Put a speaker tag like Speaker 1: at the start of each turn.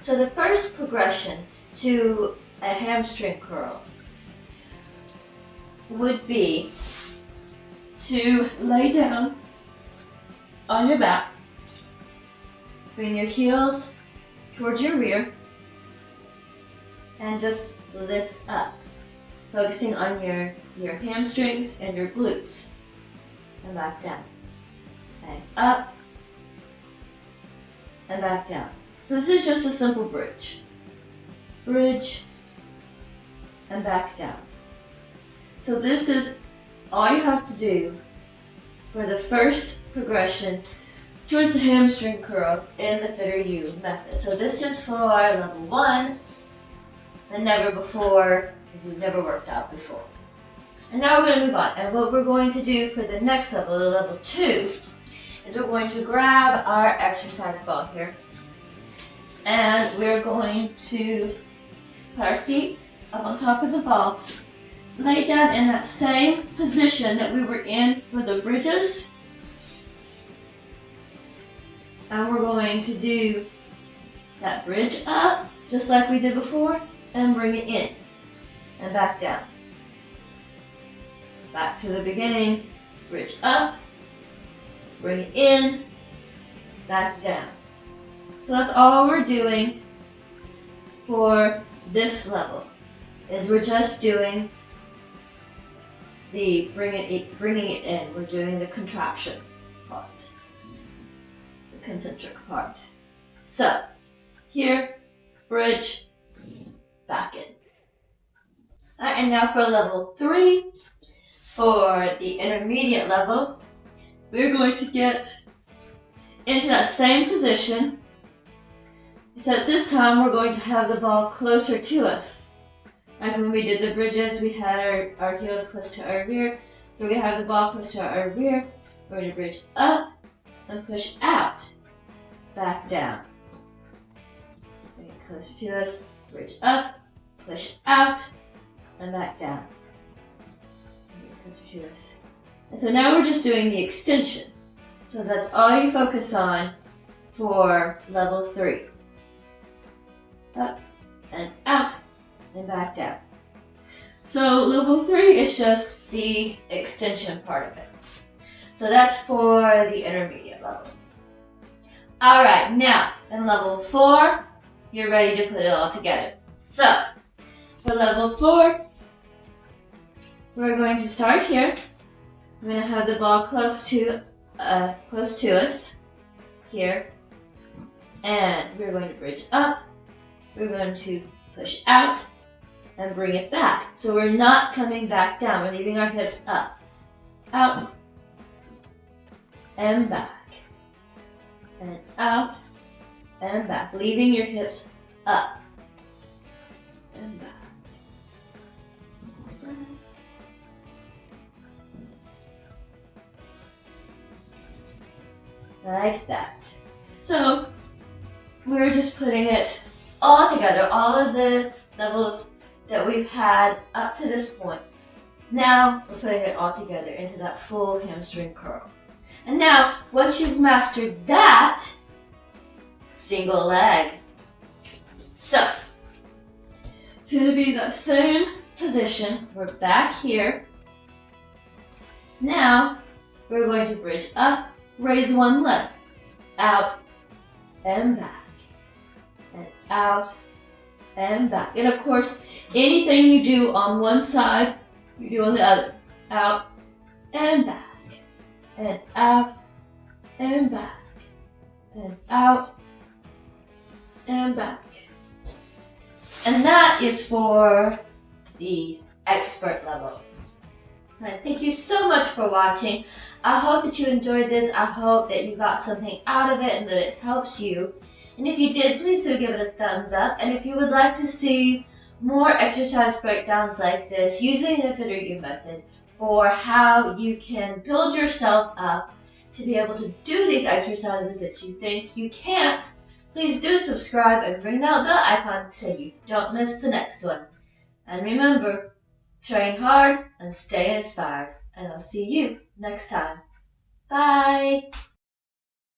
Speaker 1: So the first progression to a hamstring curl would be to lay down on your back, bring your heels towards your rear, and just lift up, focusing on your hamstrings and your glutes, and back down, and up, and back down. So this is just a simple bridge. Bridge, and back down. So this is all you have to do for the first progression towards the hamstring curl in the FTR-U method. So this is for level 1 and never before if you've never worked out before. And now we're going to move on. And what we're going to do for the next level, the level 2, is we're going to grab our exercise ball here. And we're going to put our feet up on top of the ball, lay down in that same position that we were in for the bridges. And we're going to do that bridge up, just like we did before, and bring it in, and back down. Back to the beginning, bridge up, bring it in, back down. So that's all we're doing for this level, is we're just doing the bringing it in. We're doing the contraction part, the concentric part. So here, bridge, back in. Alright, and now for level 3, for the intermediate level, we're going to get into that same position. Except this time we're going to have the ball closer to us. Like when we did the bridges, we had our heels close to our rear. So we're going to have the ball close to our rear. We're going to bridge up and push out, back down. Bring it closer to us, bridge up, push out, and back down. Bring it closer to us. And so now we're just doing the extension. So that's all you focus on for level 3. Up and out and back down. So level 3 is just the extension part of it. So that's for the intermediate level. Alright, now in level 4, you're ready to put it all together. So for level 4, we're going to start here. We're going to have the ball close to us here, and we're going to bridge up. We're going to push out and bring it back. So we're not coming back down. We're leaving our hips up, out, and back, and out, and back. Leaving your hips up and back. Like that. So we're just putting it all together, all of the levels that we've had up to this point. Now we're putting it all together into that full hamstring curl. And now, once you've mastered that, single leg. So, it's going to be that same position. We're back here. Now, we're going to bridge up, raise one leg, out and back. And out and back. And of course, anything you do on one side, you do on the other. Out and back. And out and back. And out and back. And that is for the expert level. Thank you so much for watching. I hope that you enjoyed this. I hope that you got something out of it and that it helps you. And if you did, please do give it a thumbs up. And if you would like to see more exercise breakdowns like this using the FTR-U method for how you can build yourself up to be able to do these exercises that you think you can't, please do subscribe and ring that bell icon so you don't miss the next one. And remember, train hard and stay inspired. And I'll see you next time. Bye!